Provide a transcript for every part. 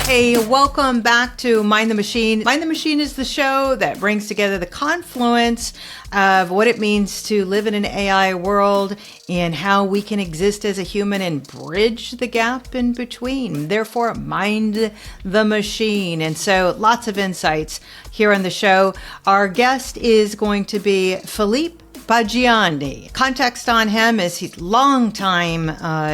Hey, welcome back to Mind the Machine. Mind the Machine is the show that brings together the confluence of what it means to live in an AI world and how we can exist as a human and bridge the gap in between. Therefore, Mind the Machine. And so lots of insights here on the show. Our guest is going to be Philippe Poggianti. Context on him is he's longtime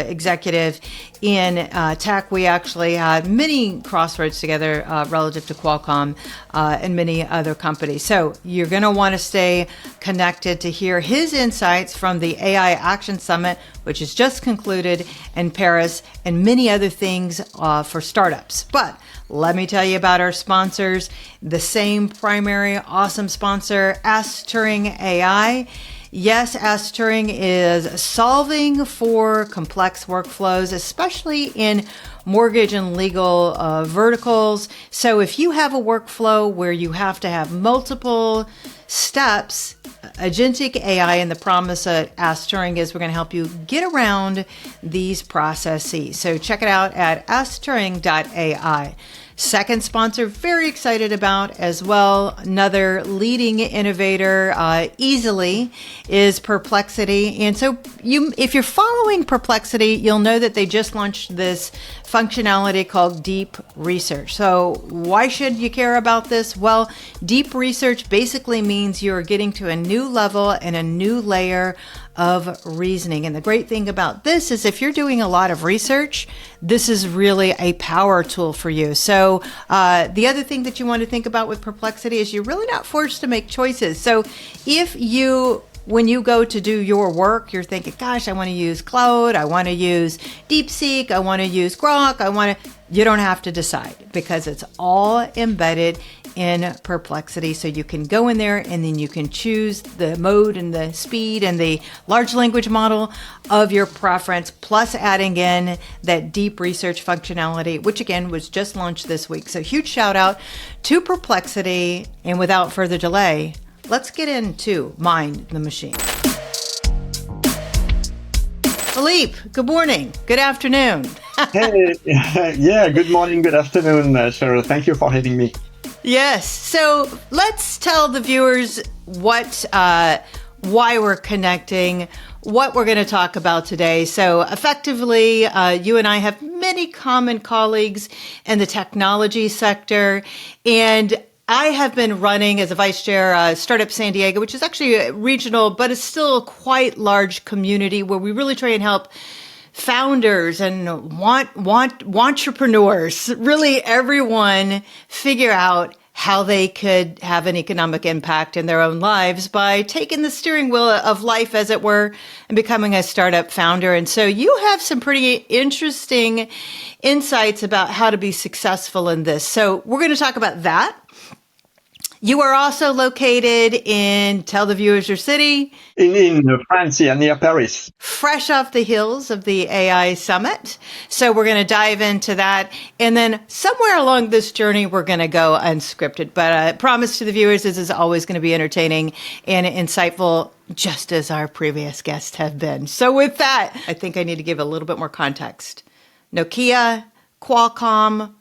executive in tech. We actually had many crossroads together relative to Qualcomm and many other companies. So you're going to want to stay connected to hear his insights from the AI Action Summit, which has just concluded in Paris, and many other things for startups. But let me tell you about our sponsors. The same primary awesome sponsor, Ask Turing AI. Yes, Ask Turing is solving for complex workflows, especially in mortgage and legal verticals. So if you have a workflow where you have to have multiple steps, Agentic AI and the promise at Ask Turing is we're going to help you get around these processes. So check it out at askturing.ai. Second sponsor, very excited about as well, another leading innovator easily is Perplexity. And so if you're following Perplexity, you'll know that they just launched this functionality called Deep Research. So why should you care about this? Well, Deep Research basically means you're getting to a new level and a new layer of reasoning. And the great thing about this is if you're doing a lot of research, this is really a power tool for you. So the other thing that you want to think about with Perplexity is you're really not forced to make choices. So when you go to do your work, you're thinking, gosh, I want to use Cloud, I want to use DeepSeek, I want to use Grok, you don't have to decide because it's all embedded in Perplexity. So you can go in there and then you can choose the mode and the speed and the large language model of your preference, plus adding in that deep research functionality, which again was just launched this week. So huge shout out to Perplexity. And without further delay, let's get into Mind the Machine. Philippe, good morning. Good afternoon. Hey, yeah, good morning, good afternoon, Cheryl. Thank you for having me. Yes. So let's tell the viewers why we're connecting, what we're going to talk about today. So effectively, you and I have many common colleagues in the technology sector, and I have been running as a vice chair, Startup San Diego, which is actually regional, but it's still a quite large community where we really try and help founders and entrepreneurs, really everyone, figure out how they could have an economic impact in their own lives by taking the steering wheel of life, as it were, and becoming a startup founder. And so you have some pretty interesting insights about how to be successful in this. So we're going to talk about that. You are also located in, tell the viewers your city. In France, yeah, near Paris. Fresh off the heels of the AI Summit. So we're going to dive into that. And then somewhere along this journey, we're going to go unscripted. But I promise to the viewers, this is always going to be entertaining and insightful, just as our previous guests have been. So with that, I think I need to give a little bit more context. Nokia, Qualcomm,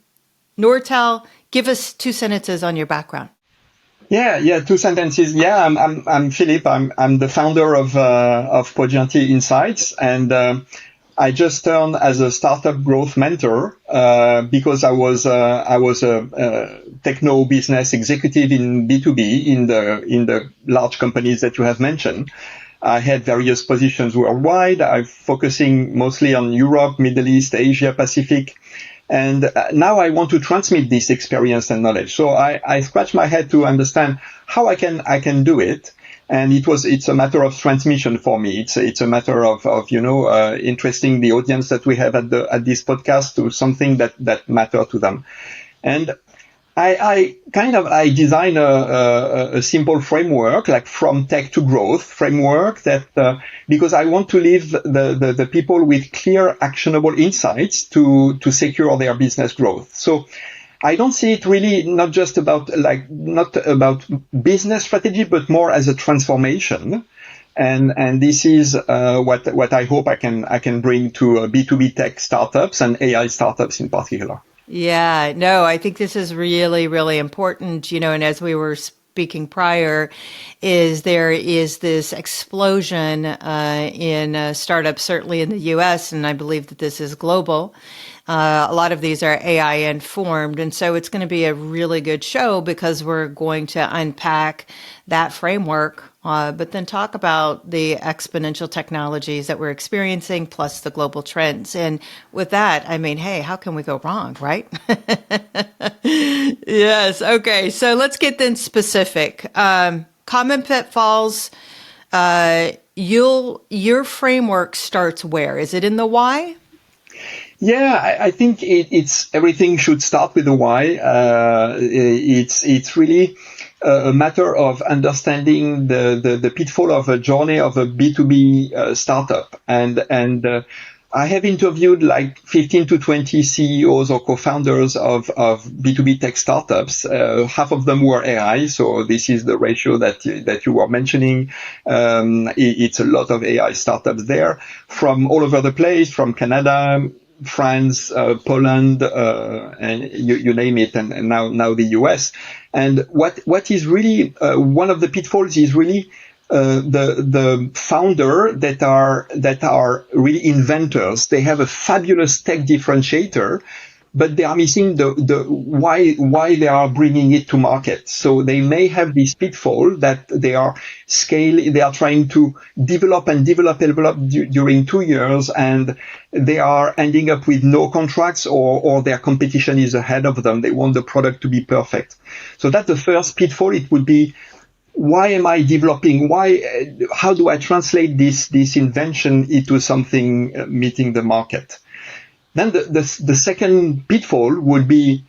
Nortel, give us 2 sentences on your background. Yeah, 2 sentences. Yeah, I'm Philippe. I'm the founder of Poggianti Insights, and I just turned as a startup growth mentor because I was a techno business executive in B2B in the large companies that you have mentioned. I had various positions worldwide. I'm focusing mostly on Europe, Middle East, Asia, Pacific. And now I want to transmit this experience and knowledge. So I scratch my head to understand how I can do it. And it's a matter of transmission for me. It's a matter of interesting the audience that we have at this podcast to something that matter to them. And I design a simple framework, like from tech to growth framework that, because I want to leave the people with clear, actionable insights to secure their business growth. So I don't see it really not about business strategy, but more as a transformation. And this is what I hope I can bring to B2B tech startups and AI startups in particular. Yeah, no, I think this is really, really important, and as we were speaking prior, there is this explosion in startups, certainly in the US, and I believe that this is global. A lot of these are AI informed. And so it's going to be a really good show because we're going to unpack that framework, but then talk about the exponential technologies that we're experiencing plus the global trends. And with that, I mean, hey, how can we go wrong, right? Yes. Okay. So let's get then specific. Common pitfalls. Your framework starts where? Is it in the why? Yeah, I think it's everything should start with the why. It's really a matter of understanding the pitfall of a journey of a B2B startup. And I have interviewed like 15 to 20 CEOs or co-founders of B2B tech startups. Half of them were AI. So this is the ratio that you were mentioning. It's a lot of AI startups there from all over the place, from Canada, France, Poland, and you name it, and now the US. And what is really one of the pitfalls is really the founder that are really inventors. They have a fabulous tech differentiator, but they are missing the why they are bringing it to market. So they may have this pitfall that they are trying to develop during 2 years, and they are ending up with no contracts, or their competition is ahead of them. They want the product to be perfect. So that's the first pitfall. It would be, why am I developing? How do I translate this invention into something meeting the market? Then the second pitfall would be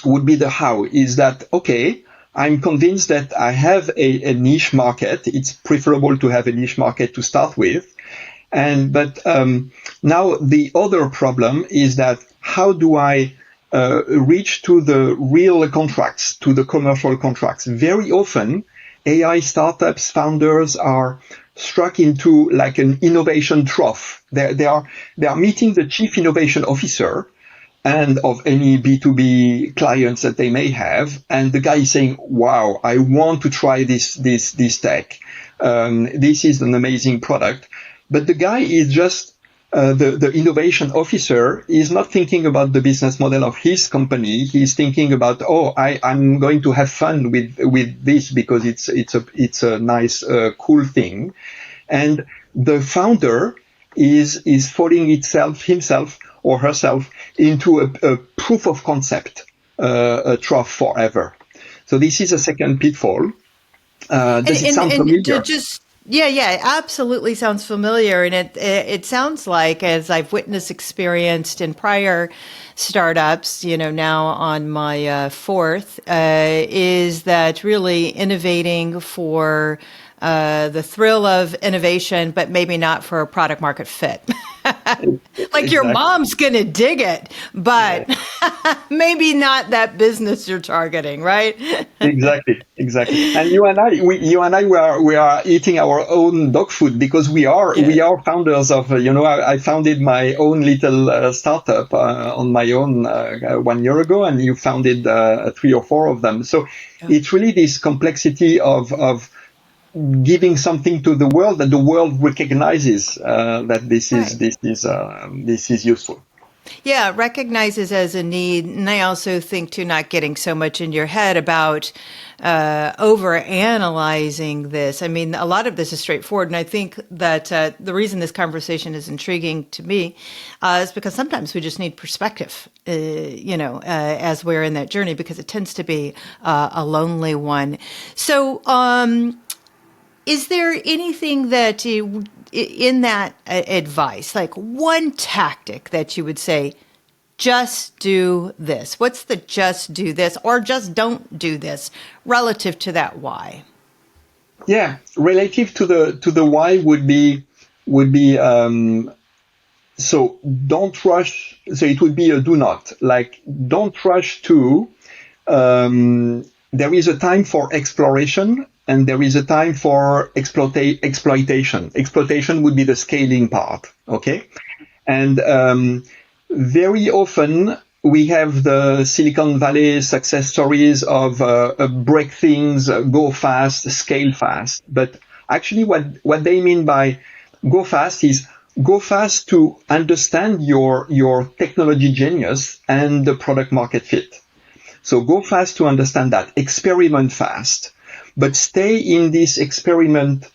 the how. Is that, okay, I'm convinced that I have a niche market. It's preferable to have a niche market to start with. But now the other problem is that, how do I reach to the real contracts, to the commercial contracts? Very often, AI startups founders are struck into like an innovation trough. They are meeting the chief innovation officer and of any B2B clients that they may have, and the guy is saying, "Wow, I want to try this tech. This is an amazing product." But the guy is just the innovation officer is not thinking about the business model of his company. He's thinking about, I'm going to have fun with this because it's a nice, cool thing. And the founder is falling himself or herself into a proof of concept, a trough forever. So this is a second pitfall. Does it sound familiar? Yeah, absolutely sounds familiar. And it sounds like, as I've experienced in prior startups, now on my fourth, is that really innovating for the thrill of innovation, but maybe not for a product market fit. Like, your mom's going to dig it, but maybe not that business you're targeting, right? Exactly. And you and I, we are eating our own dog food, because we are founders of, I founded my own little startup on my own 1 year ago, and you founded 3 or 4 of them. So it's really this complexity of giving something to the world that the world recognizes that this is useful. Yeah, recognizes as a need. And I also think, too, not getting so much in your head about over analyzing this. I mean, a lot of this is straightforward. And I think that the reason this conversation is intriguing to me is because sometimes we just need perspective, as we're in that journey, because it tends to be a lonely one. So, is there anything that in that advice, like one tactic that you would say, just do this? What's the just do this, or just don't do this relative to that why? Yeah, relative to the why would be so don't rush. So it would be a do not, like, don't rush to. There is a time for exploration, and there is a time for exploitation. Exploitation would be the scaling part, okay? And very often we have the Silicon Valley success stories of break things, go fast, scale fast. But actually what they mean by go fast is go fast to understand your technology genius and the product market fit. So go fast to understand that. Experiment fast, but stay in this experiment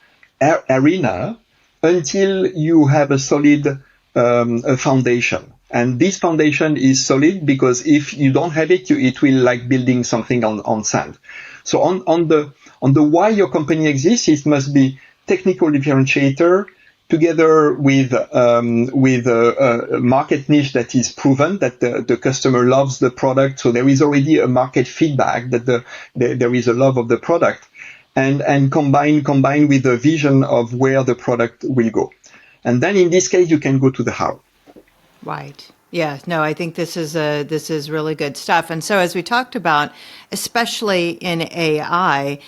arena until you have a solid foundation. And this foundation is solid because if you don't have it, it will like building something on sand. So on the why your company exists, it must be technical differentiator together with a market niche that is proven, that the customer loves the product. So there is already a market feedback that there is a love of the product, and combine with the vision of where the product will go. And then in this case, you can go to the how. Right. Yeah. No, I think this is really good stuff. And so as we talked about, especially in AI,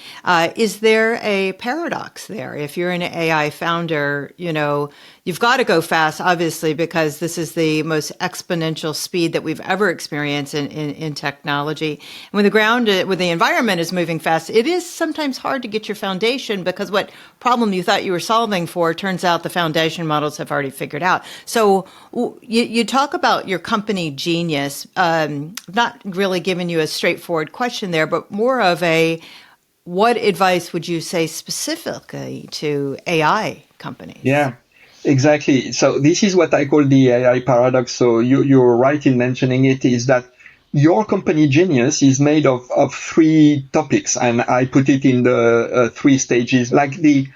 is there a paradox there? If you're an AI founder, you've got to go fast, obviously, because this is the most exponential speed that we've ever experienced in technology. And when the environment is moving fast, it is sometimes hard to get your foundation, because what problem you thought you were solving for, turns out the foundation models have already figured out. So you talk about your company genius, not really giving you a straightforward question there, but more of what advice would you say specifically to AI companies? Yeah, exactly. So this is what I call the AI paradox. So you're right in mentioning it, is that your company genius is made of three topics, and I put it in the 3 stages. Like the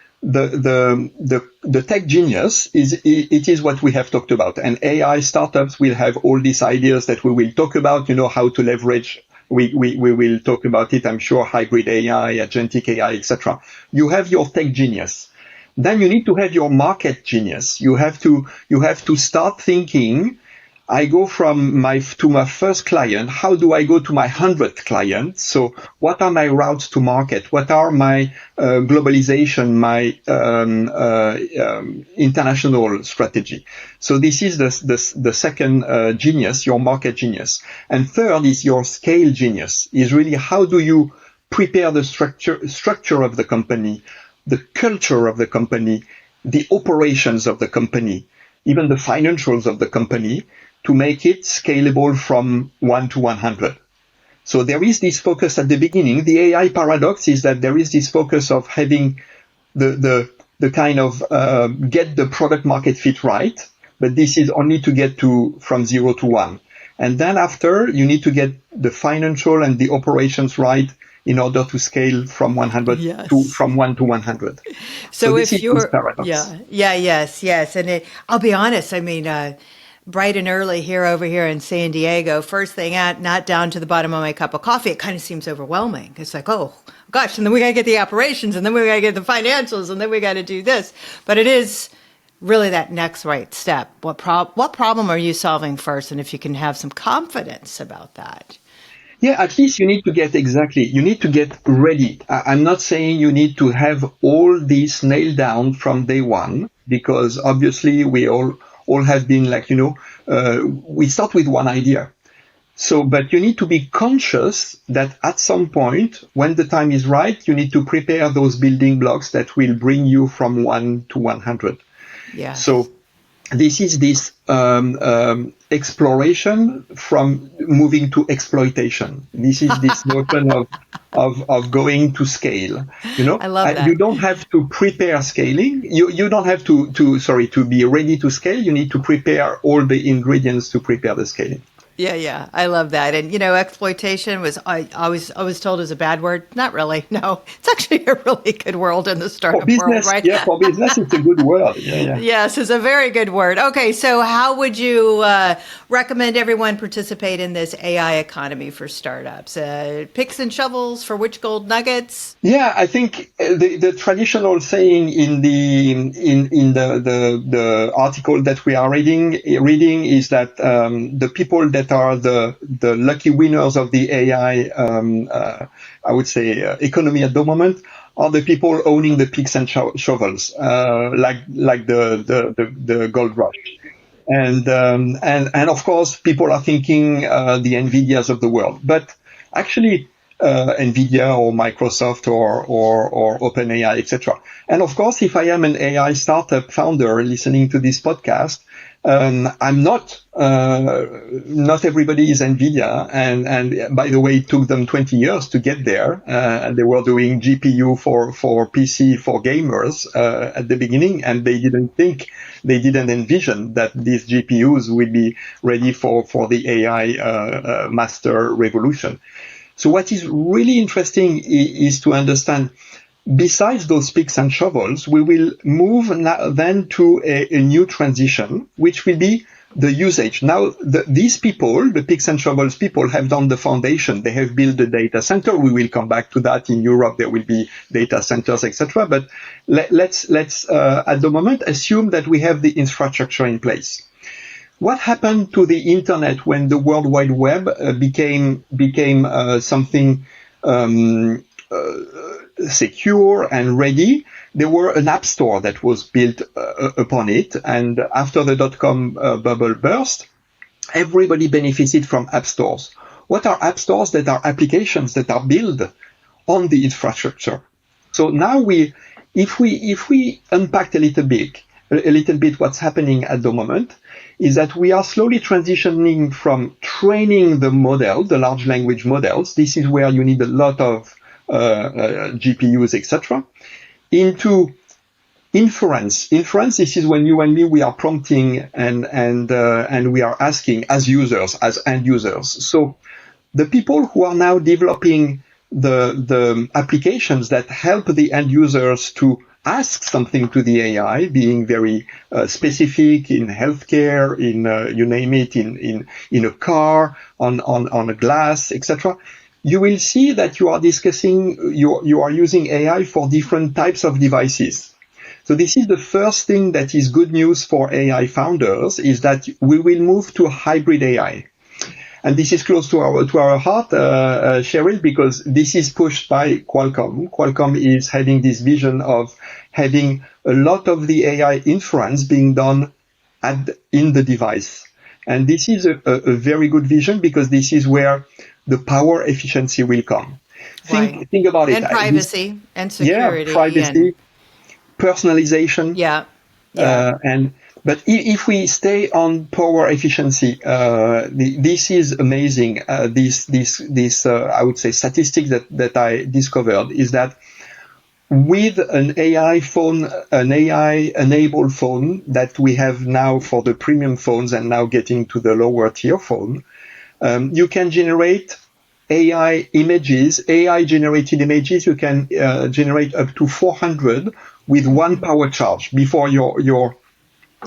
tech genius is what we have talked about, and AI startups will have all these ideas that we will talk about. How to leverage. We will talk about it, I'm sure. Hybrid AI, Agentic AI, etc. You have your tech genius. Then you need to have your market genius. You have to start thinking, I go to my first client. How do I go to my 100th client? So what are my routes to market? What are my globalization, my international strategy? So this is the second genius, your market genius. And third is your scale genius, is really how do you prepare the structure of the company, the culture of the company, the operations of the company, even the financials of the company, to make it scalable from 1 to 100. So there is this focus at the beginning. The AI paradox is that there is this focus of having the kind of get the product market fit right, but this is only to get from 0 to 1. And then after, you need to get the financial and the operations right in order to scale from 100 from 1 to 100. So if you're, yes. And I'll be honest, I mean, bright and early over here in San Diego, first thing not down to the bottom of my cup of coffee, it kind of seems overwhelming. It's like, oh gosh, and then we got to get the operations, and then we got to get the financials, and then we got to do this. But it is really that next right step. What problem are you solving first? And if you can have some confidence about that. Yeah, at least you need to get ready. I'm not saying you need to have all this nailed down from day one, because obviously we all have been like, we start with one idea. So, but you need to be conscious that at some point, when the time is right, you need to prepare those building blocks that will bring you from 1 to 100. Yeah. So this is this exploration from moving to exploitation. This is this notion of going to scale. I love that. You don't have to prepare scaling. You don't have to be ready to scale. You need to prepare all the ingredients to prepare the scaling. Yeah. I love that. And, exploitation was I was told is a bad word. Not really. No, it's actually a really good word in the startup world, right? Yeah, for business, it's a good word. Yeah. Yes, it's a very good word. Okay, so how would you recommend everyone participate in this AI economy for startups? Picks and shovels for which gold nuggets? Yeah, I think the traditional saying in the article that we are reading is that the people that are the lucky winners of the AI, I would say, economy at the moment are the people owning the picks and shovels, like the gold rush. And of course, people are thinking the NVIDIAs of the world, but actually, NVIDIA or Microsoft or OpenAI, etc. And of course, if I am an AI startup founder listening to this podcast, I'm not. Not everybody is NVIDIA, and by the way, it took them 20 years to get there. And they were doing GPU for PC for gamers at the beginning, and they didn't envision that these GPUs will be ready for the AI master revolution. So what is really interesting is to understand, besides those picks and shovels, we will move then to a new transition, which will be the usage. Now, these people, the picks and shovels people, have done the foundation. They have built the data center. We will come back to that. In Europe, there will be data centers, etc. But let's at the moment assume that we have the infrastructure in place. What happened to the internet when the World Wide Web became something secure and ready? There were an app store that was built upon it, and after the dot-com bubble burst, everybody benefited from app stores. What are app stores? That are applications that are built on the infrastructure. So now if we unpack a little bit what's happening at the moment, is that we are slowly transitioning from training the model, the large language models. This is where you need a lot of GPUs, etc., into inference. Inference, this is when you and me, we are prompting and we are asking as users, as end users. So the people who are now developing the applications that help the end users to ask something to the AI, being very specific in healthcare, in you name it, in a car, on a glass, etc. You will see that you are discussing, you are using AI for different types of devices. So this is the first thing that is good news for AI founders, is that we will move to hybrid AI. And this is close to our heart, Cheryl, because this is pushed by Qualcomm. Qualcomm is having this vision of having a lot of the AI inference being done in the device. And this is a very good vision, because this is where the power efficiency will come. Think about it. And privacy and security. Yeah, privacy, personalization. Yeah. But if we stay on power efficiency, this is amazing. This I would say statistic that I discovered is that with an AI phone, an AI enabled phone that we have now for the premium phones and now getting to the lower tier phone, you can generate AI images, AI generated images. You can generate up to 400 with one power charge before your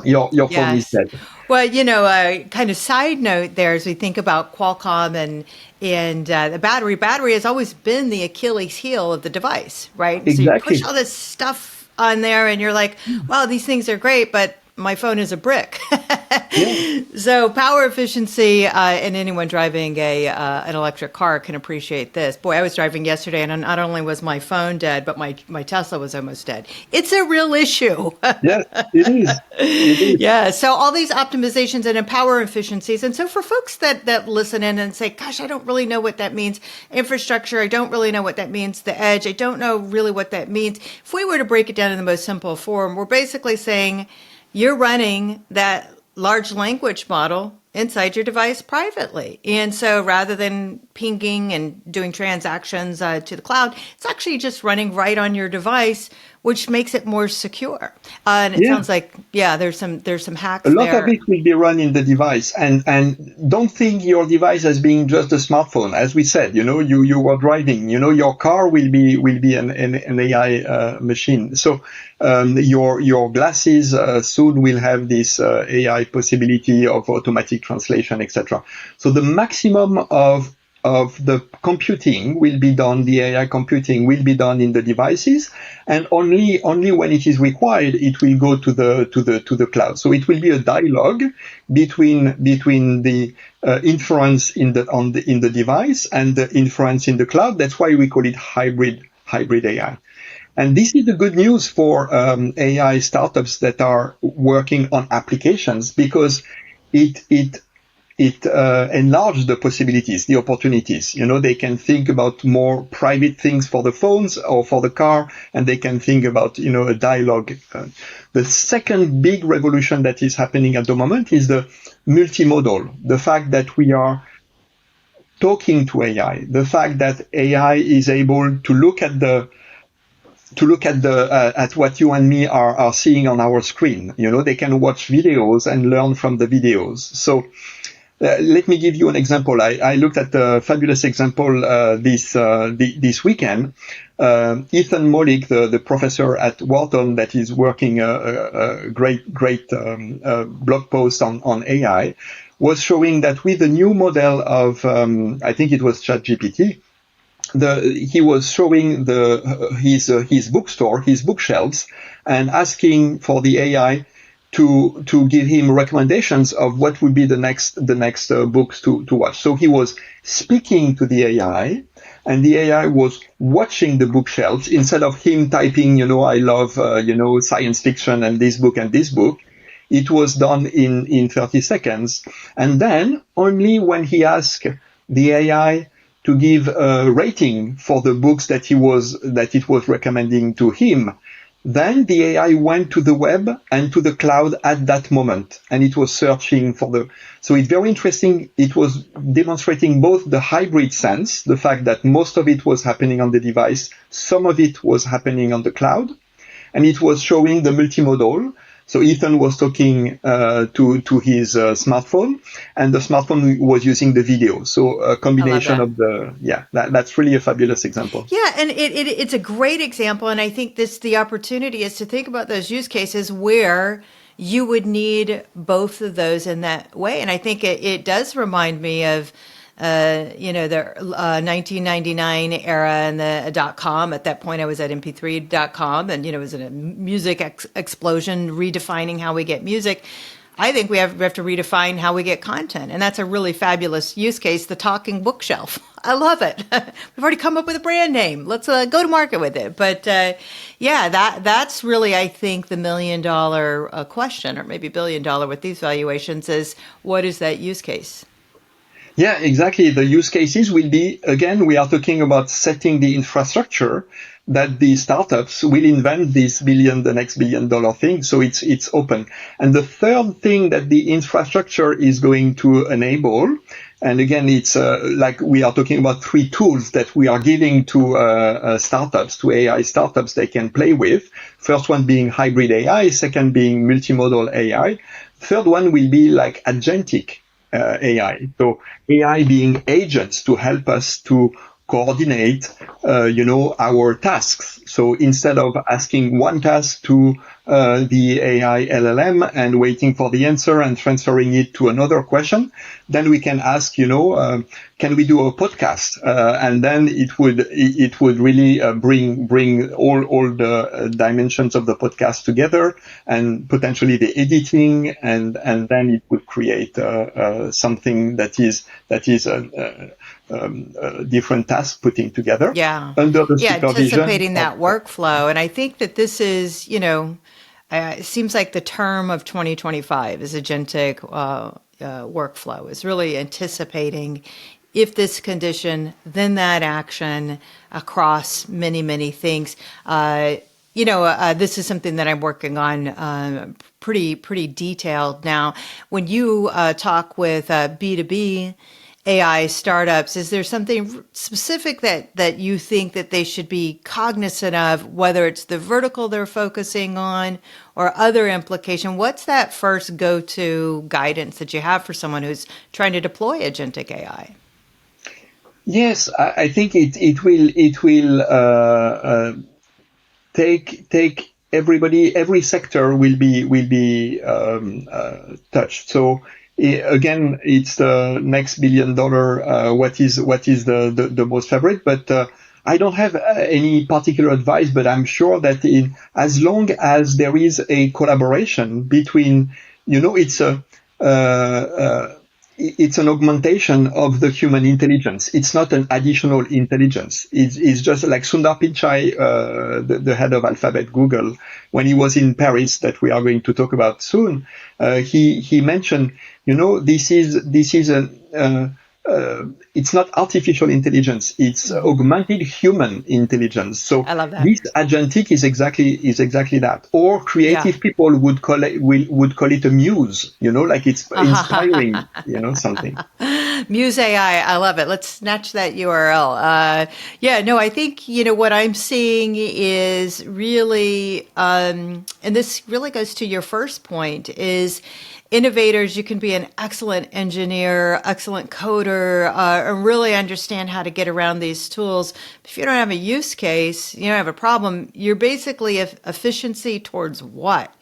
phone is dead. Well, kind of side note there, as we think about Qualcomm and the battery has always been the Achilles heel of the device, right? Exactly. So you push all this stuff on there and you're like, wow, these things are great, but my phone is a brick. Yeah. So power efficiency, and anyone driving an electric car can appreciate this. Boy, I was driving yesterday, and not only was my phone dead, but my Tesla was almost dead. It's a real issue. Yes, it is. It is. Yeah. So all these optimizations and power efficiencies. And so for folks that listen in and say, gosh, I don't really know what that means. Infrastructure, I don't really know what that means. The edge, I don't know really what that means. If we were to break it down in the most simple form, we're basically saying you're running that large language model inside your device privately. And so rather than pinging and doing transactions to the cloud, it's actually just running right on your device, which makes it more secure. And it sounds like, there's some hacks there. A lot of it will be run in the device. And don't think your device as being just a smartphone. As we said, you were driving, your car will be an AI machine. So your glasses soon will have this AI possibility of automatic translation, etc. So the maximum of the computing will be done, the AI computing will be done in the devices, and only when it is required, it will go to the cloud. So it will be a dialogue between the inference in the device and the inference in the cloud. That's why we call it hybrid AI. And this is the good news for AI startups that are working on applications, because it enlarges the possibilities, the opportunities. They can think about more private things for the phones or for the car, and they can think about, a dialogue. The second big revolution that is happening at the moment is the multimodal, the fact that we are talking to AI, the fact that AI is able to look at at what you and me are seeing on our screen. They can watch videos and learn from the videos. So let me give you an example. I looked at a fabulous example this weekend. Ethan Mollick, the professor at Wharton that is working a great blog post on AI, was showing that with the new model of I think it was ChatGPT, he was showing his bookstore, his bookshelves, and asking for the AI to give him recommendations of what would be the next books to watch. So he was speaking to the AI, and the AI was watching the bookshelves instead of him typing, I love science fiction and this book and this book. It was done in 30 seconds. And then only when he asked the AI to give a rating for the books that it was recommending to him, then the AI went to the web and to the cloud at that moment, and it was searching so it's very interesting. It was demonstrating both the hybrid sense, the fact that most of it was happening on the device, some of it was happening on the cloud, and it was showing the multimodal. So Ethan was talking to his smartphone, and the smartphone was using the video. So a combination of that's really a fabulous example. Yeah, and it's a great example, and I think the opportunity is to think about those use cases where you would need both of those in that way. And I think it does remind me of the 1999 era and the .com. At that point, I was at mp3.com, and, it was a music explosion, redefining how we get music. I think we have to redefine how we get content. And that's a really fabulous use case, the talking bookshelf. I love it. We've already come up with a brand name. Let's go to market with it. But that's really, I think, the $1 million question, or maybe $1 billion with these valuations, is what is that use case? Yeah, exactly. The use cases will be, again, we are talking about setting the infrastructure that the startups will invent the next $1 billion thing. So it's open. And the third thing that the infrastructure is going to enable, and again, it's like we are talking about 3 tools that we are giving to startups, to AI startups they can play with. First one being hybrid AI, second being multimodal AI. Third one will be like agentic AI. So AI being agents to help us to coordinate, our tasks. So instead of asking one task to the AI LLM and waiting for the answer and transferring it to another question, then we can ask, can we do a podcast? And then it would really bring all the dimensions of the podcast together, and potentially the editing, and then it would create something that is different tasks putting together. Yeah. Under the supervision. Anticipating that workflow. And I think that this is, it seems like the term of 2025 is agentic workflow, is really anticipating if this condition, then that action across many, many things. This is something that I'm working on pretty detailed now. When you talk with B2B AI startups, is there something specific that you think that they should be cognizant of, whether it's the vertical they're focusing on or other implication? What's that first go-to guidance that you have for someone who's trying to deploy agentic AI? Yes, I think it will take everybody, every sector will be touched. So again, it's the next $1 billion. What is the most favorite? But I don't have any particular advice. But I'm sure that as long as there is a collaboration between, it's it's an augmentation of the human intelligence. It's not an additional intelligence. It's just like Sundar Pichai, the head of Alphabet Google, when he was in Paris, that we are going to talk about soon. He mentioned, this is it's not artificial intelligence. It's augmented human intelligence. So I love that. this agentic is exactly that. Or creative people would call it a muse, like it's inspiring, something. Muse AI, I love it. Let's snatch that URL. I think, what I'm seeing is really, and this really goes to your first point, is innovators. You can be an excellent engineer, excellent coder, and really understand how to get around these tools. If you don't have a use case, you don't have a problem, you're basically efficiency towards what?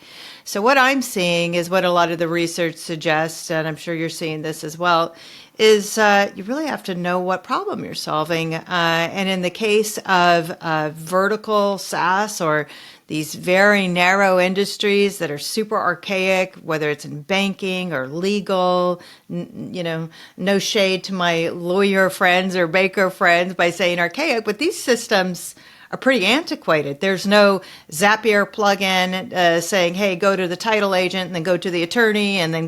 So what I'm seeing is what a lot of the research suggests, and I'm sure you're seeing this as well, is you really have to know what problem you're solving. And in the case of vertical SaaS or these very narrow industries that are super archaic, whether it's in banking or legal, no shade to my lawyer friends or baker friends by saying archaic, but these systems are pretty antiquated. There's no Zapier plugin saying, hey, go to the title agent and then go to the attorney and then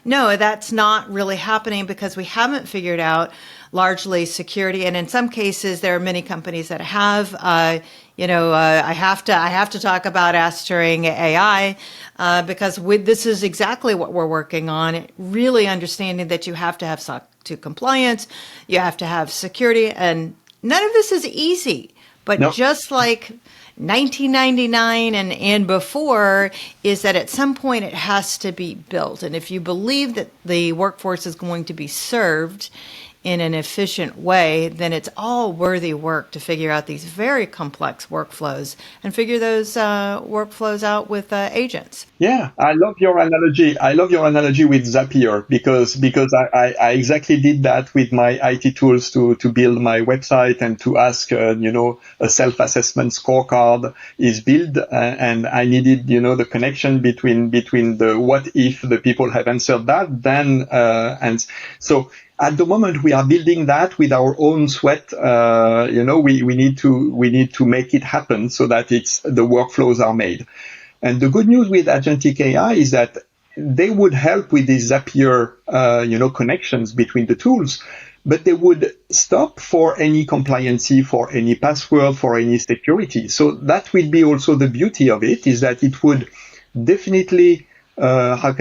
no, that's not really happening because we haven't figured out largely security. And in some cases, there are many companies that have, I have to talk about Ask Turing AI because this is exactly what we're working on, really understanding that you have to have SOC 2 compliance, you have to have security, and none of this is easy. But Nope. Just like 1999 and before, is that at some point it has to be built. And if you believe that the workforce is going to be served in an efficient way, then it's all worthy work to figure out these very complex workflows and figure those workflows out with agents. Yeah, I love your analogy. I love your analogy with Zapier because I exactly did that with my IT tools to build my website and to ask, a self-assessment scorecard is built, and I needed, the connection between the what if the people have answered that, then and so. At the moment, we are building that with our own sweat. We need to make it happen so that the workflows are made. And the good news with Agentic AI is that they would help with these Zapier, connections between the tools, but they would stop for any compliancy, for any password, for any security. So that will be also the beauty of it, is that it would definitely, confirm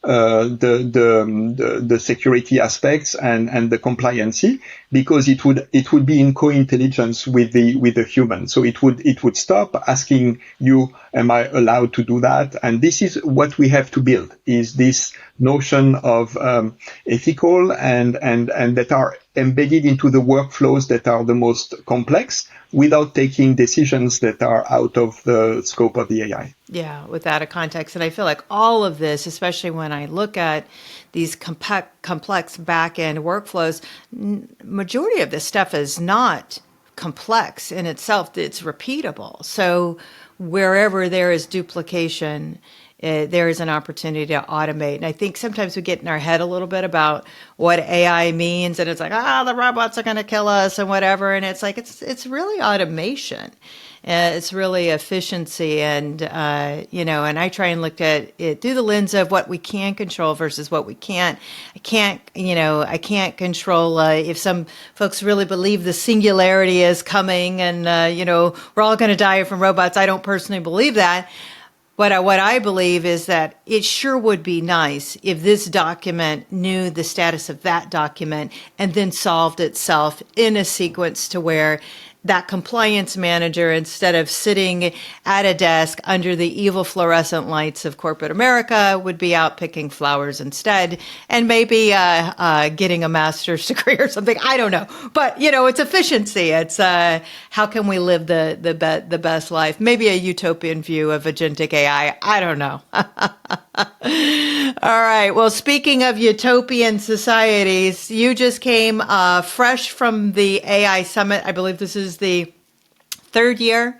the security aspects and the compliancy, because it would be in co-intelligence with the human. So it would stop asking you, am I allowed to do that? And this is what we have to build, is this notion of ethical and that are embedded into the workflows that are the most complex, without taking decisions that are out of the scope of the AI. Yeah, without a context. And I feel like all of this, especially when I look at these complex back-end workflows, majority of this stuff is not complex in itself. It's repeatable. So wherever there is duplication, there is an opportunity to automate. And I think sometimes we get in our head a little bit about what AI means, and it's like, the robots are going to kill us and whatever. And it's like, it's really automation. It's really efficiency. And, and I try and look at it through the lens of what we can control versus what we can't. I can't control if some folks really believe the singularity is coming and, we're all going to die from robots. I don't personally believe that. But what I believe is that it sure would be nice if this document knew the status of that document and then solved itself in a sequence to where that compliance manager, instead of sitting at a desk under the evil fluorescent lights of corporate America, would be out picking flowers instead, and maybe getting a master's degree or something. I don't know, but it's efficiency. It's how can we live the best life? Maybe a utopian view of agentic AI. I don't know. All right. Well, speaking of utopian societies, you just came fresh from the AI Summit. I believe this is the third year.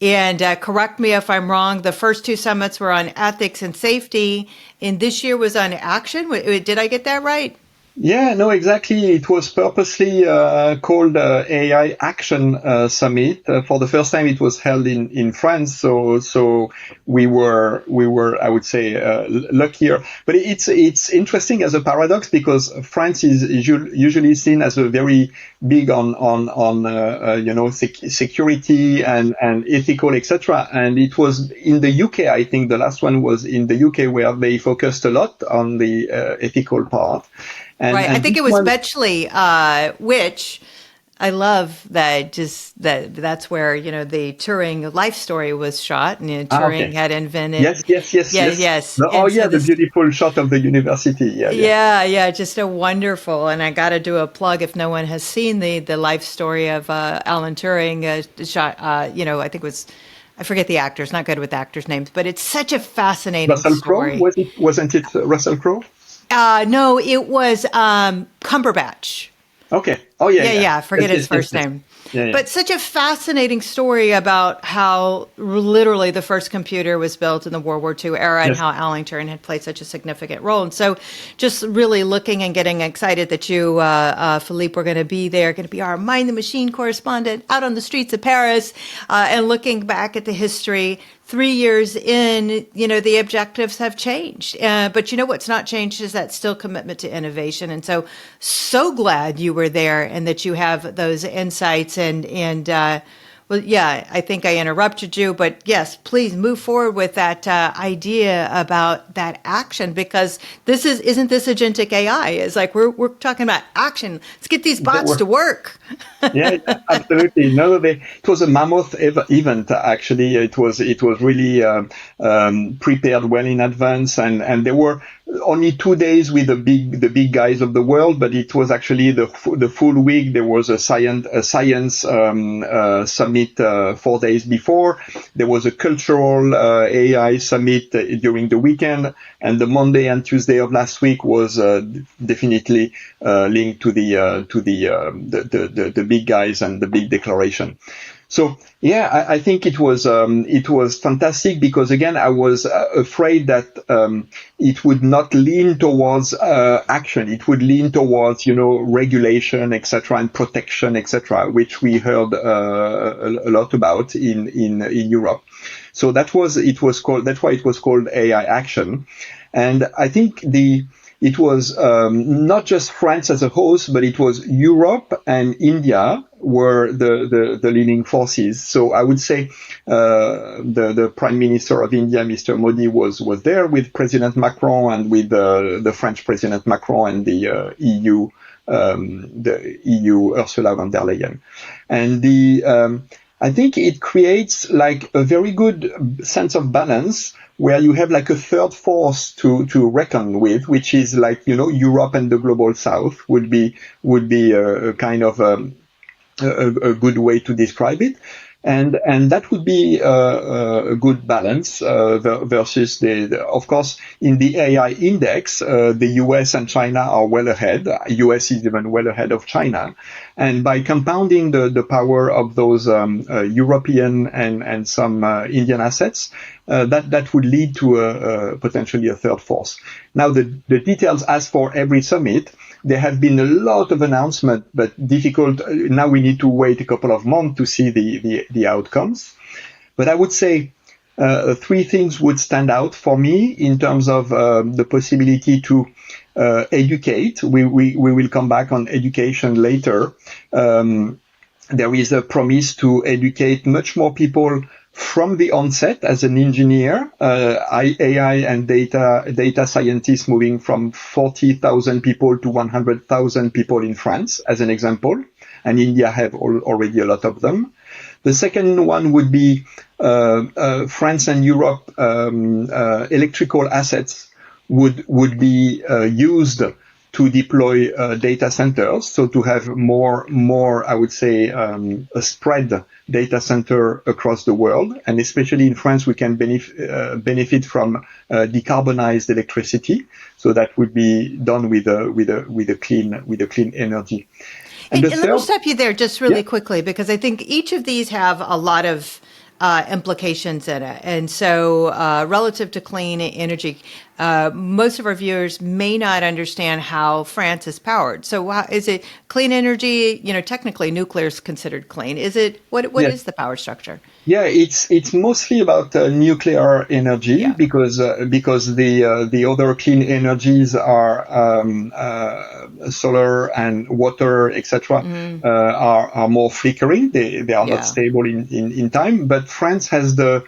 And correct me if I'm wrong, the first two summits were on ethics and safety, and this year was on action. Did I get that right? Yeah, no, exactly. It was purposely called AI Action Summit. For the first time, it was held in France, so we were I would say luckier. But it's interesting as a paradox because France is usually seen as a very big on security and ethical, etc. And it was in the UK. I think the last one was in the UK where they focused a lot on the ethical part. Right. I think it was Betchley, which I love that's where, the Turing life story was shot, and Turing had invented. Yes. The beautiful shot of the university. Yeah. Just a wonderful. And I got to do a plug if no one has seen the life story of Alan Turing shot, I think it was, I forget the actors, not good with actors' names, but it's such a fascinating Russell story. Crowe? Wasn't it Russell Crowe? No, it was Cumberbatch. Okay. Oh, yeah. I forget his first name. Yeah. But such a fascinating story about how literally the first computer was built in the World War II era and how Alan Turing had played such a significant role. And so just really looking and getting excited that you, Philippe, were going to be there, going to be our Mind the Machine correspondent out on the streets of Paris, and looking back at the history. 3 years in, the objectives have changed. But what's not changed is that still commitment to innovation. And so glad you were there and that you have those insights. I think I interrupted you, but yes, please move forward with that idea about that action, because isn't this agentic AI? It's like we're talking about action. Let's get these bots to work. Yeah, absolutely. No, it was a mammoth event. Actually, it was really prepared well in advance, and there were only 2 days with the big guys of the world, but it was actually the full week. There was a science summit 4 days before. There was a cultural AI summit during the weekend, and the Monday and Tuesday of last week was definitely linked to the big guys and the big declaration. So yeah, I think it was fantastic because again I was afraid that it would not lean towards action. It would lean towards regulation, etc., and protection, etc., which we heard a lot about in Europe. So that's why it was called AI Action, and I think it was not just France as a host, but it was Europe and India were the leading forces. So I would say the Prime Minister of India, Mr. Modi, was there with President Macron and with the French President Macron and the EU Ursula von der Leyen. And I think it creates like a very good sense of balance where you have like a third force to reckon with, which is like, Europe and the global south would be a kind of a good way to describe it. And that would be a good balance versus of course, in the AI index, the US and China are well ahead. US is even well ahead of China. And by compounding the power of those European and some Indian assets, that would lead to potentially a third force. Now, the details, as for every summit, there have been a lot of announcements, but difficult. Now we need to wait a couple of months to see the outcomes. But I would say 3 things would stand out for me in terms of the possibility to educate. We will come back on education later. There is a promise to educate much more people from the onset as an engineer, AI and data scientists moving from 40,000 people to 100,000 people in France, as an example. And India have already a lot of them. The second one would be France and Europe electrical assets would be used to deploy data centers, so to have more, I would say, a spread data center across the world, and especially in France, we can benefit from decarbonized electricity. So that would be done with a clean energy. And let me stop you there just really quickly, because I think each of these have a lot of implications in it. And so relative to clean energy, most of our viewers may not understand how France is powered. So is it clean energy? Technically nuclear is considered clean. Is it, what Yeah. is the power structure? Yeah, it's mostly about nuclear energy Yeah. because the other clean energies are solar and water, etc. Are more flickering. They are Yeah. not stable in time. But France has the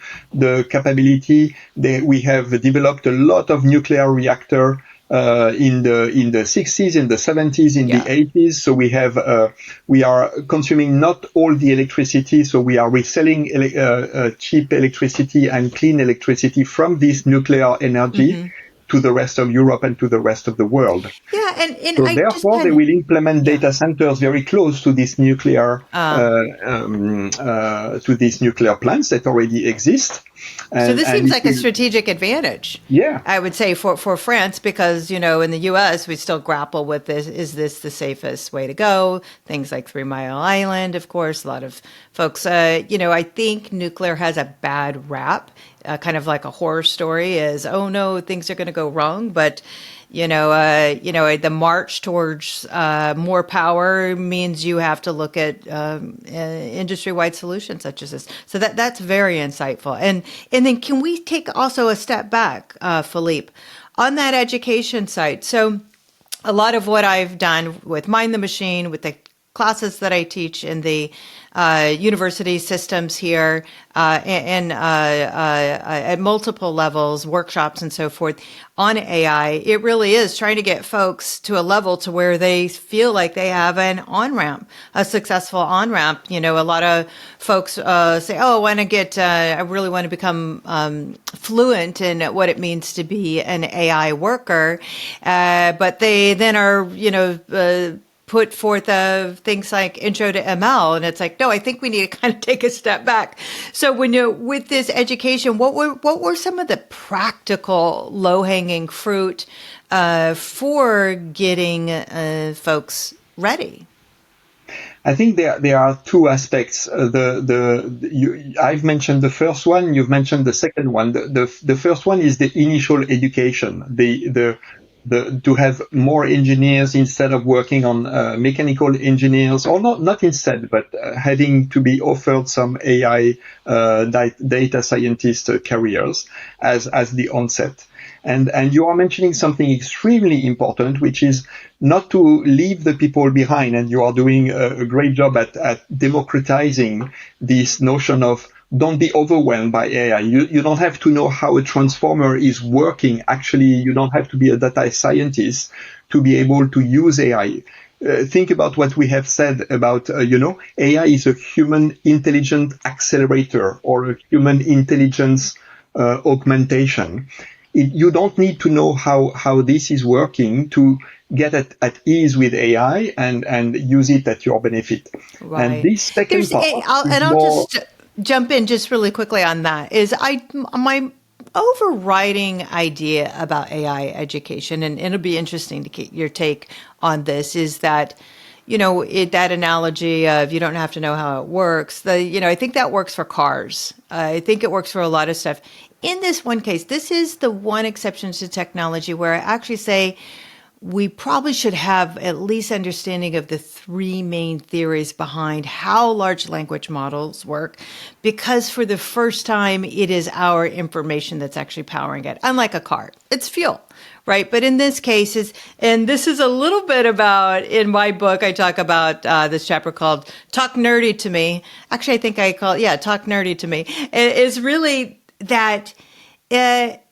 capability. We have developed a lot of nuclear reactor in the 60s, in the 70s, in Yeah. the 80s. So we are consuming not all the electricity. So we are reselling cheap electricity and clean electricity from this nuclear energy to the rest of Europe and to the rest of the world. Yeah, and So I just therefore, they will implement data centers very close to this nuclear to these nuclear plants that already exist. So this seems like a strategic advantage. Yeah, I would say for France, because in the U.S. we still grapple with this: is this the safest way to go? Things like 3 Mile Island, of course. A lot of folks, I think nuclear has a bad rap, kind of like a horror story. Is oh no, things are going to go wrong, but. The march towards more power means you have to look at industry-wide solutions such as this. So that's very insightful. And then can we take also a step back, Philippe, on that education side? So a lot of what I've done with Mind the Machine, with the classes that I teach in the university systems here and at multiple levels, workshops and so forth on AI, it really is trying to get folks to a level to where they feel like they have an on-ramp, a successful on-ramp. A lot of folks say, oh, I really want to become fluent in what it means to be an AI worker. But they then are, put forth things like intro to ML. And it's like, no, I think we need to kind of take a step back. So when you're with this education, what were some of the practical low-hanging fruit for getting folks ready? I think there are two aspects. I've mentioned the first one. You've mentioned the second one. The first one is the initial education. To have more engineers instead of working on mechanical engineers, or not instead, but having to be offered some AI data scientist careers as the onset. And you are mentioning something extremely important, which is not to leave the people behind. And you are doing a great job at democratizing this notion of don't be overwhelmed by AI. You don't have to know how a transformer is working. Actually, you don't have to be a data scientist to be able to use AI. Think about what we have said about, AI is a human intelligence accelerator or a human intelligence augmentation. You don't need to know how this is working to get at ease with AI and use it at your benefit. Right. And this second part I'll just jump in just really quickly on that. Is my overriding idea about AI education, and it'll be interesting to get your take on this, is that that analogy of you don't have to know how it works. I think that works for cars. I think it works for a lot of stuff. In this one case, this is the one exception to technology where I actually say we probably should have at least understanding of the three main theories behind how large language models work, because for the first time, it is our information that's actually powering it. Unlike a car, it's fuel, right? But in this case, and this is a little bit about, in my book, I talk about this chapter called Talk Nerdy to Me. Actually, I think I call it, Talk Nerdy to Me. It's really that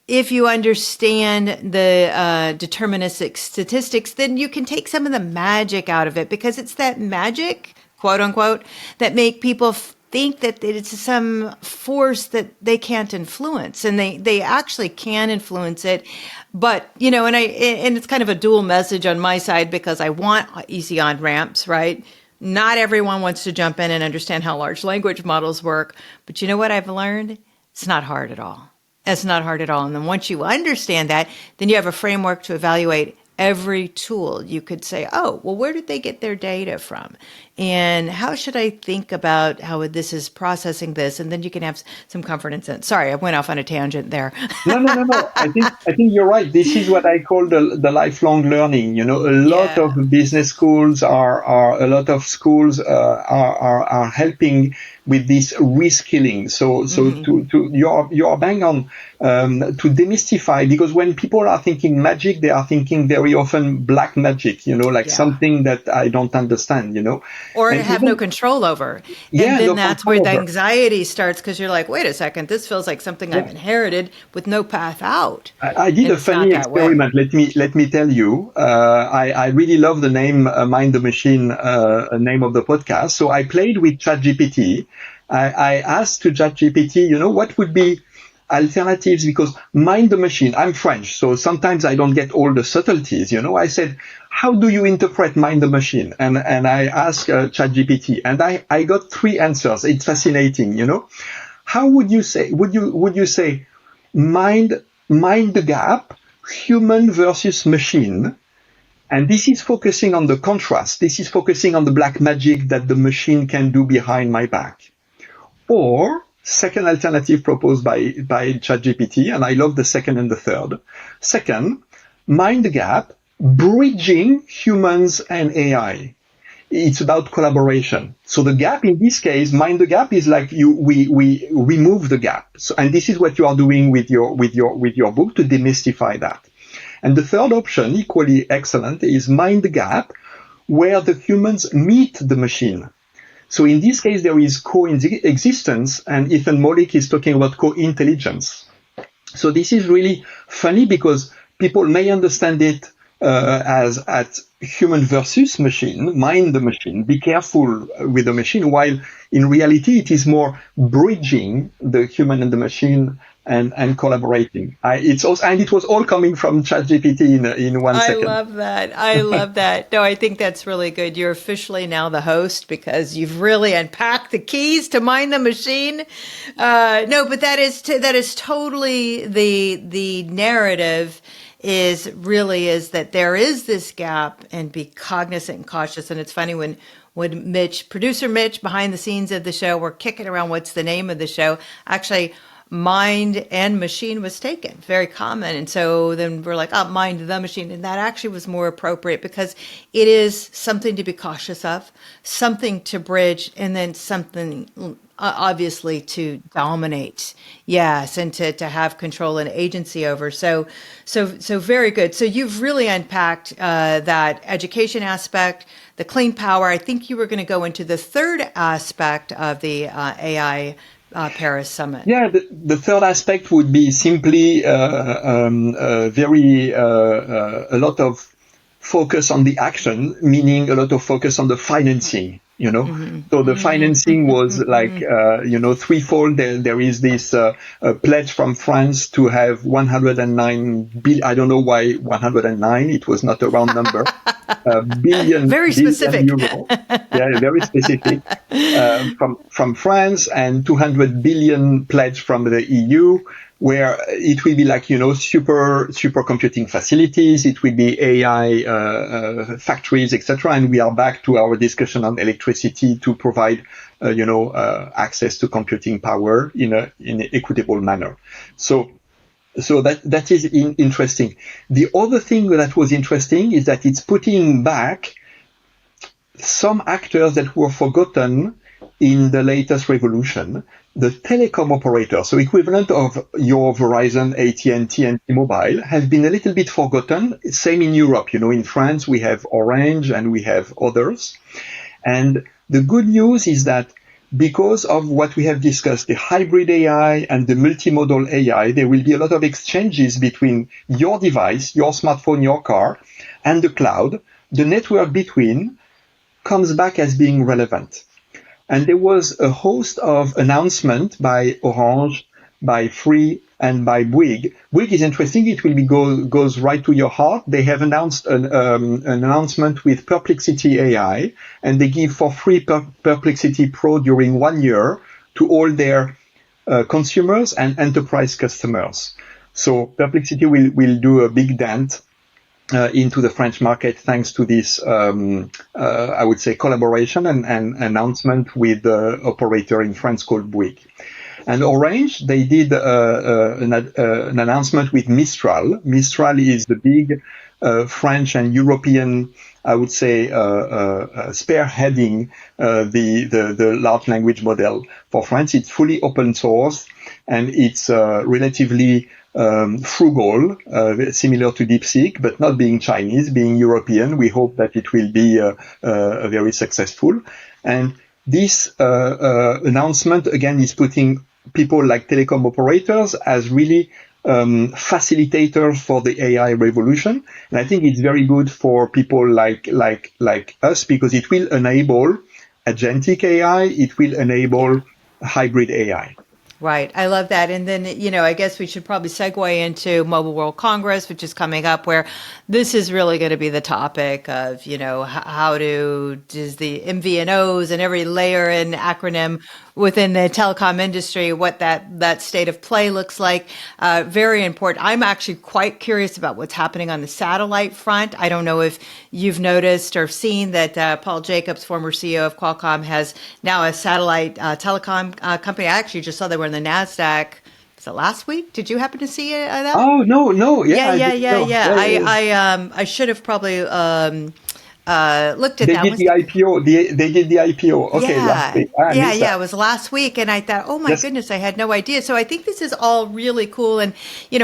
if you understand the deterministic statistics, then you can take some of the magic out of it, because it's that magic, quote unquote, that make people think that it's some force that they can't influence, and they actually can influence it. But, and it's kind of a dual message on my side, because I want easy on ramps, right? Not everyone wants to jump in and understand how large language models work. But you know what I've learned? It's not hard at all. It's not hard at all. And then once you understand that, then you have a framework to evaluate every tool, you could say, oh, well, where did they get their data from? And how should I think about how this is processing this? And then you can have some confidence in it. Sorry, I went off on a tangent there. No. I think you're right. This is what I call the lifelong learning. A lot Yeah. of business schools are a lot of schools are helping with this reskilling. So you're bang on to demystify, because when people are thinking magic, they are thinking very often black magic. Like something that I don't understand. Or And have no control over. Yeah, And then no that's where control the over. anxiety starts, because you're like, wait a second, this feels like something I've inherited with no path out. I did And a it's not funny that way. experiment. Let me tell you. I really love the name Mind the Machine, name of the podcast. So I played with ChatGPT. I asked to ChatGPT, what would be alternatives, because Mind the Machine. I'm French, so sometimes I don't get all the subtleties. I said, how do you interpret Mind the Machine? And I asked ChatGPT, and I got 3 answers. It's fascinating. How would you say? Would you say mind the gap, human versus machine? And this is focusing on the contrast. This is focusing on the black magic that the machine can do behind my back. Or second alternative proposed by ChatGPT, and I love the second and the third. Second, mind the gap, bridging humans and AI. It's about collaboration. So the gap in this case, mind the gap, is like we remove the gap. So, and this is what you are doing with your book to demystify that. And the third option, equally excellent, is mind the gap, where the humans meet the machine. So in this case, there is coexistence, and Ethan Mollick is talking about co-intelligence. So this is really funny, because people may understand it as at human versus machine, mind the machine, be careful with the machine, while in reality it is more bridging the human and the machine and collaborating. It was all coming from ChatGPT in 1 second. I love that. I love that. No, I think that's really good. You're officially now the host, because you've really unpacked the keys to Mind the Machine. No, but that is totally the narrative. Is that there is this gap, and be cognizant and cautious. And it's funny when producer Mitch behind the scenes of the show, we're kicking around what's the name of the show. Actually, mind and machine was taken, very common. And so then we're like, oh, mind the machine. And that actually was more appropriate, because it is something to be cautious of, something to bridge, and then something obviously to dominate. Yes. And to have control and agency over. So very good. So you've really unpacked that education aspect, the clean power. I think you were going to go into the third aspect of the AI Paris Summit. Yeah, the third aspect would be simply a lot of focus on the action, meaning a lot of focus on the financing. So the financing was like threefold. There is this pledge from France to have 109 billion. I don't know why 109. It was not a round number. Billion. Very specific. Billion euro. Yeah, very specific. From France, and 200 billion pledge from the EU, where it will be like, super computing facilities. It will be AI factories, etc. And we are back to our discussion on electricity to provide, access to computing power in an equitable manner. So that is interesting. The other thing that was interesting is that it's putting back some actors that were forgotten in the latest revolution, the telecom operators, so equivalent of your Verizon, AT&T, and T-Mobile, have been a little bit forgotten. Same in Europe. In France, we have Orange and we have others. And the good news is that because of what we have discussed, the hybrid AI and the multimodal AI, there will be a lot of exchanges between your device, your smartphone, your car, and the cloud. The network between comes back as being relevant. And there was a host of announcements by Orange, by Free, and by Bouygues. Bouygues is interesting. It will goes right to your heart. They have announced an announcement with Perplexity AI, and they give for free Perplexity Pro during 1 year to all their consumers and enterprise customers. So Perplexity will do a big dent into the French market thanks to this, I would say, collaboration and announcement with the operator in France called Bouygues. And Orange, they did an announcement with Mistral. Mistral is the big French and European, I would say, spearheading the large language model for France. It's fully open source and it's relatively frugal, similar to DeepSeek, but not being Chinese, being European. We hope that it will be very successful. And this announcement, again, is putting people like telecom operators as really facilitators for the AI revolution. And I think it's very good for people like us because it will enable agentic AI, it will enable hybrid AI. Right. I love that. And then, I guess we should probably segue into Mobile World Congress, which is coming up, where this is really going to be the topic of, how does the MVNOs and every layer and acronym within the telecom industry, what that state of play looks like. Very important. I'm actually quite curious about what's happening on the satellite front. I don't know if you've noticed or seen that Paul Jacobs, former CEO of Qualcomm, has now a satellite telecom company. I actually just saw they were in the NASDAQ. Was it last week? Did you happen to see that? Oh, no. Yeah. I should have probably looked at they that. Did the IPO. They did the IPO. Okay, last week. It was last week, and I thought, oh my goodness, I had no idea. So I think this is all really cool, and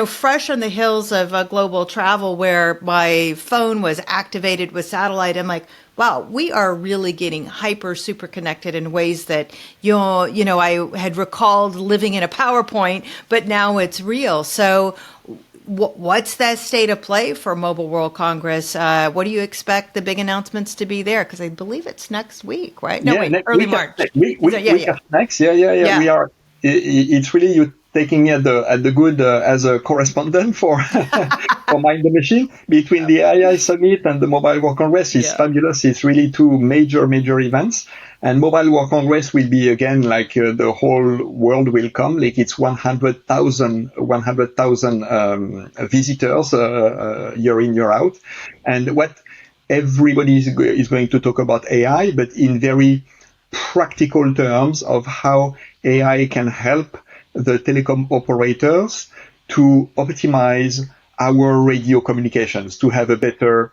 fresh on the heels of global travel, where my phone was activated with satellite. I'm like, wow, we are really getting super connected in ways that I had recalled living in a PowerPoint, but now it's real. So what's that state of play for Mobile World Congress? What do you expect the big announcements to be there? Because I believe it's next week, right? No, early March. Week next. Yeah. We are. It's really you taking me at the good as a correspondent for for Mind the Machine between the AI Summit and the Mobile World Congress. It's fabulous. It's really two major events. And Mobile World Congress will be again like the whole world will come. Like it's 100,000 visitors year in, year out. And what everybody is going to talk about AI, but in very practical terms of how AI can help the telecom operators to optimize our radio communications, to have a better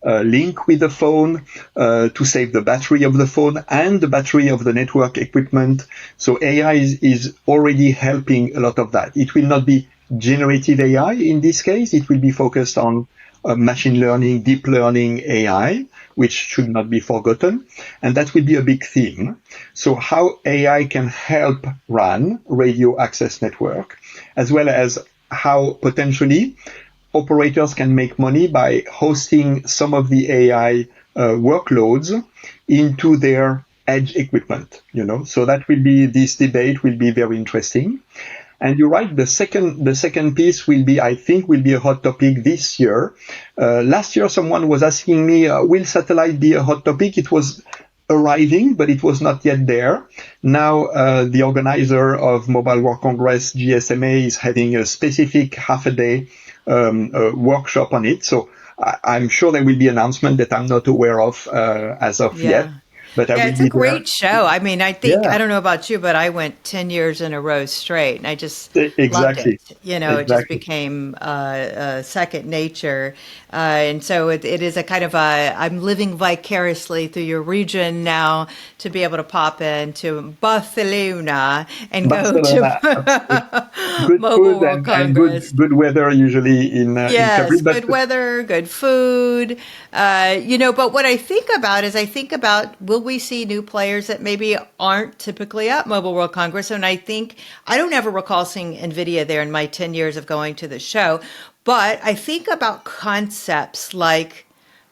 link with the phone, to save the battery of the phone and the battery of the network equipment. So AI is already helping a lot of that. It will not be generative AI in this case. It will be focused on machine learning, deep learning AI, which should not be forgotten. And that will be a big theme. So how AI can help run radio access network, as well as how potentially operators can make money by hosting some of the AI workloads into their edge equipment, So that will be, this debate will be very interesting. And you're right, the second piece will be a hot topic this year. Last year, someone was asking me, will satellite be a hot topic? It was arriving, but it was not yet there. Now, the organizer of Mobile World Congress, GSMA, is having a specific half-a-day workshop on it. So I'm sure there will be an announcement that I'm not aware of as of yet. But it's a great show. I mean, I think, I don't know about you, but I went 10 years in a row straight, and I just loved it. It just became second nature. And so it is a kind of I'm living vicariously through your region now to be able to pop into Barcelona and go to good Mobile food World Congress. And good weather usually in February. Good weather, good food. But what I think about will we see new players that maybe aren't typically at Mobile World Congress? And I don't ever recall seeing NVIDIA there in my 10 years of going to the show. But I think about concepts like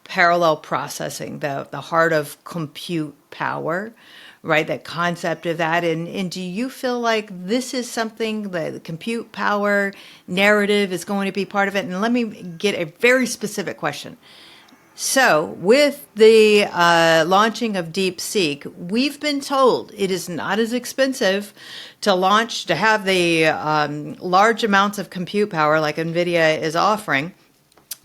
parallel processing, the heart of compute power, right? That concept of that. And do you feel like this is something that the compute power narrative is going to be part of it? And let me get a very specific question. So with the launching of DeepSeek, we've been told it is not as expensive to have the large amounts of compute power like NVIDIA is offering.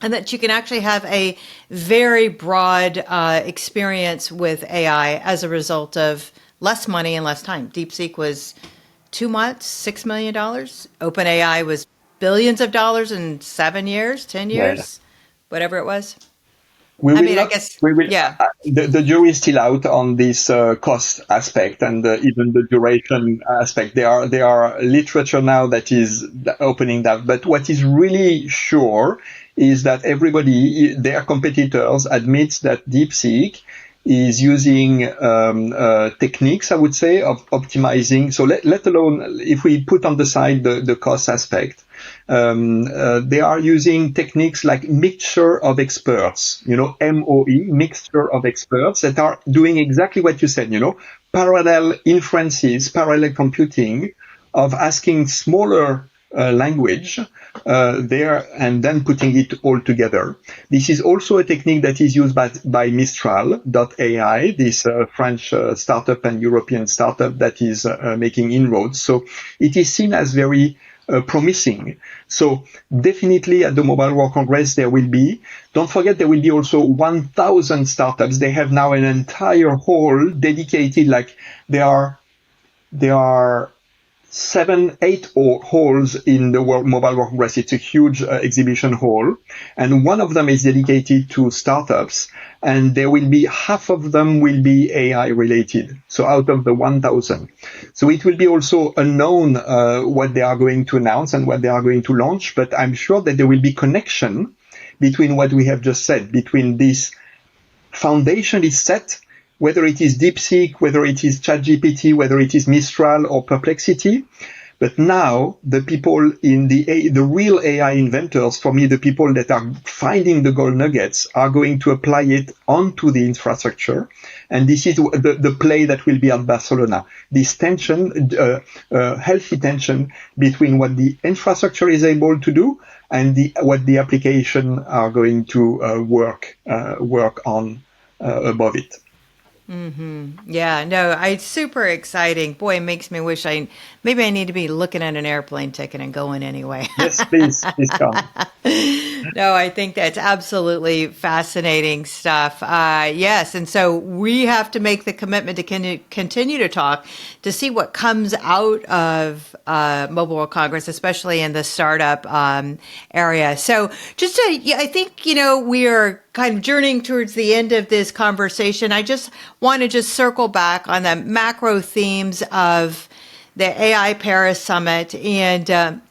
and that you can actually have a very broad experience with AI as a result of less money and less time. DeepSeek was 2 months, $6 million. OpenAI was billions of dollars in 7 years, 10 years, whatever it was. We will I not, guess, we will, yeah. The jury is still out on this cost aspect and even the duration aspect. There are literature now that is opening that. But what is really sure is that everybody, their competitors, admits that DeepSeek is using techniques, I would say, of optimizing. So let alone if we put on the side the cost aspect. They are using techniques like mixture of experts, MOE, mixture of experts that are doing exactly what you said, parallel inferences, parallel computing of asking smaller language there and then putting it all together. This is also a technique that is used by Mistral.ai, this French startup and European startup that is making inroads. So it is seen as very promising. So definitely at the Mobile World Congress there will be. Don't forget there will be also 1,000 startups. They have now an entire hall dedicated, like there are 7, 8 halls in the Mobile World Congress. It's a huge exhibition hall, and one of them is dedicated to startups, and there will be half of them will be AI related. So out of the 1,000. So it will be also unknown what they are going to announce and what they are going to launch, but I'm sure that there will be connection between what we have just said, between this foundation is set, whether it is DeepSeek, whether it is ChatGPT, whether it is Mistral or Perplexity. But now the people in the real AI inventors, for me, the people that are finding the gold nuggets are going to apply it onto the infrastructure. And this is the play that will be at Barcelona. This tension, healthy tension between what the infrastructure is able to do and what the application are going to work on above it. Mm-hmm. Yeah, no, it's super exciting. Boy, it makes me wish maybe I need to be looking at an airplane ticket and going anyway. Yes, please come. No, I think that's absolutely fascinating stuff. Yes, and so we have to make the commitment to continue to talk to see what comes out of Mobile World Congress, especially in the startup area. So I think, we are kind of journeying towards the end of this conversation. I just want to circle back on the macro themes of the AI Paris Summit and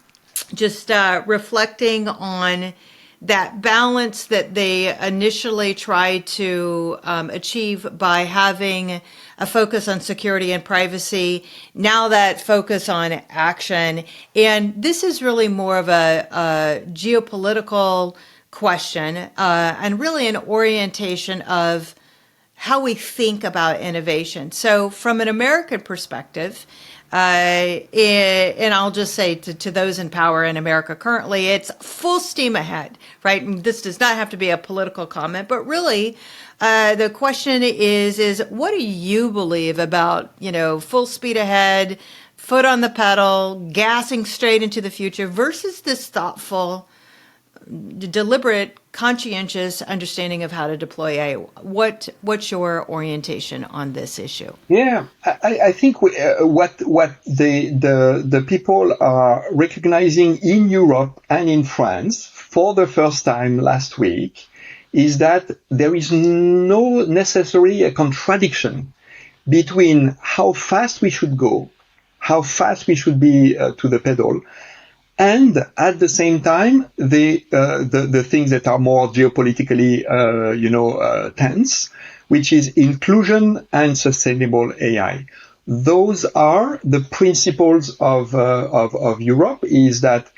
reflecting on that balance that they initially tried to achieve by having a focus on security and privacy, now that focus on action. And this is really more of a geopolitical question and really an orientation of how we think about innovation. So from an American perspective, and I'll just say to those in power in America currently, it's full steam ahead, right? And this does not have to be a political comment, but really the question is what do you believe about, full speed ahead, foot on the pedal, gassing straight into the future versus this thoughtful, deliberate, conscientious understanding of how to deploy AI. What's your orientation on this issue? Yeah, I think what the people are recognizing in Europe and in France for the first time last week is that there is no necessary a contradiction between how fast we should go, how fast we should be to the pedal, and at the same time, the things that are more geopolitically, tense, which is inclusion and sustainable AI. Those are the principles of Europe. Is that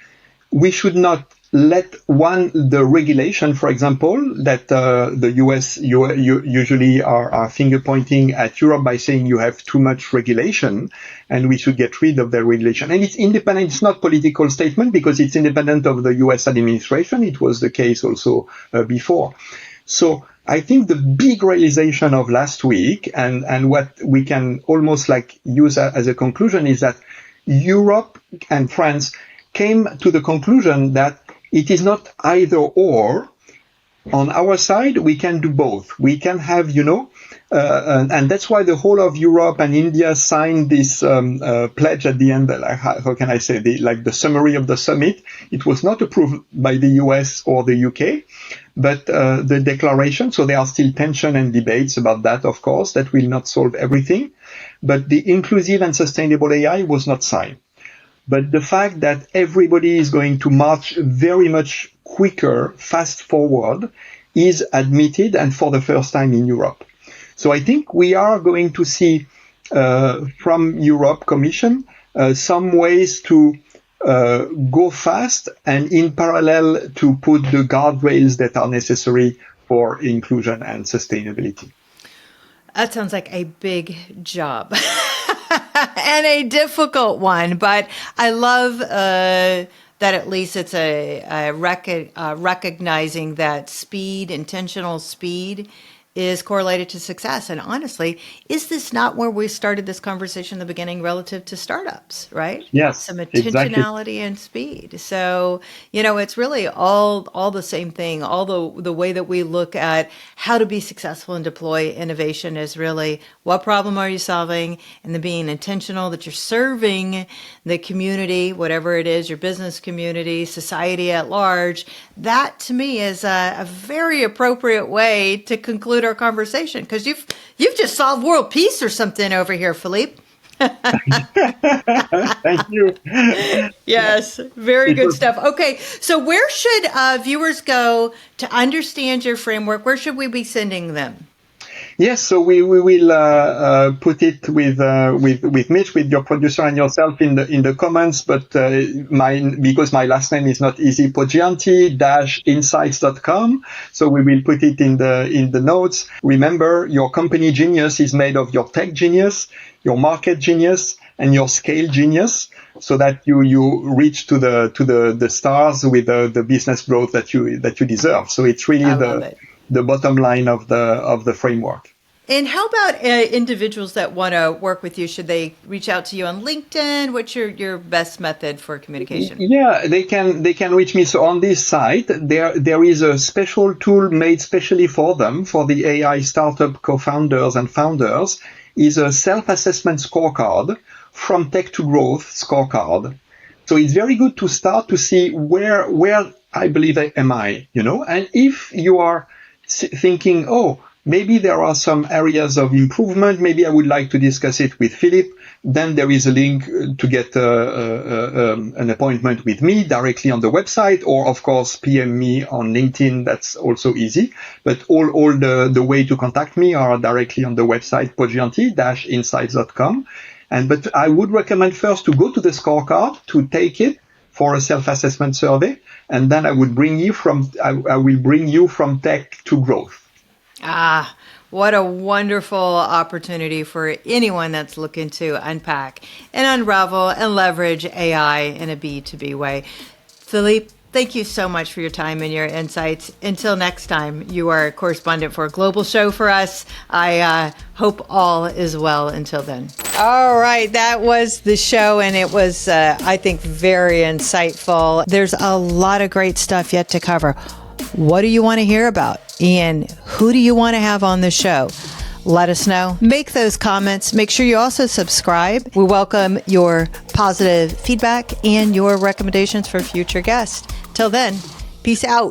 we should not let the regulation, for example, that the US usually are finger pointing at Europe by saying you have too much regulation and we should get rid of the regulation. And it's independent. It's not political statement because it's independent of the US administration. It was the case also before. So I think the big realization of last week and what we can almost use as a conclusion is that Europe and France came to the conclusion that it is not either or, On our side, we can do both. We can have, and that's why the whole of Europe and India signed this pledge at the end. How can I say, the summary of the summit? It was not approved by the US or the UK, but the declaration. So there are still tension and debates about that, of course. That will not solve everything. But the inclusive and sustainable AI was not signed. But the fact that everybody is going to march very much quicker, fast forward, is admitted, and for the first time in Europe. So I think we are going to see from Europe Commission some ways to go fast and in parallel to put the guardrails that are necessary for inclusion and sustainability. That sounds like a big job and a difficult one, but I love that at least it's recognizing that speed, intentional speed, is correlated to success. And honestly, is this not where we started this conversation in the beginning relative to startups, right? Yes, some intentionality and speed. So, it's really all the same thing. All the way that we look at how to be successful and deploy innovation is really what problem are you solving, and then being intentional that you're serving the community, whatever it is, your business community, society at large. That to me is a very appropriate way to conclude our conversation, because you've just solved world peace or something over here, Philippe. Thank you. Yes, very good stuff. Okay, so where should viewers go to understand your framework? Where should we be sending them? Yes, so we will put it with Mitch, with your producer and yourself in the comments. But because my last name is not easy, Poggianti-Insights.com. So we will put it in the notes. Remember, your company genius is made of your tech genius, your market genius, and your scale genius, so that you reach to the stars with the business growth that you deserve. So it's really the bottom line of the framework. And how about individuals that want to work with you? Should they reach out to you on LinkedIn? What's your best method for communication? Yeah, they can reach me. So on this site, there is a special tool made specially for them, for the AI startup co-founders and founders, is a self-assessment scorecard, from tech to growth scorecard. So it's very good to start to see where I believe am I, and if you are thinking, maybe there are some areas of improvement, maybe I would like to discuss it with Philippe, then there is a link to get an appointment with me directly on the website, or of course PM me on LinkedIn. That's also easy. But all the way to contact me are directly on the website, Poggianti-Insights.com. But I would recommend first to go to the scorecard, to take it for a self-assessment survey, and then I will bring you from tech to growth. Ah, what a wonderful opportunity for anyone that's looking to unpack and unravel and leverage AI in a B2B way. Philippe, thank you so much for your time and your insights. Until next time, you are a correspondent for a global show for us. I hope all is well until then. All right, that was the show, and it was, I think, very insightful. There's a lot of great stuff yet to cover. What do you want to hear about? And who do you want to have on the show? Let us know. Make those comments. Make sure you also subscribe. We welcome your positive feedback and your recommendations for future guests. Till then, peace out.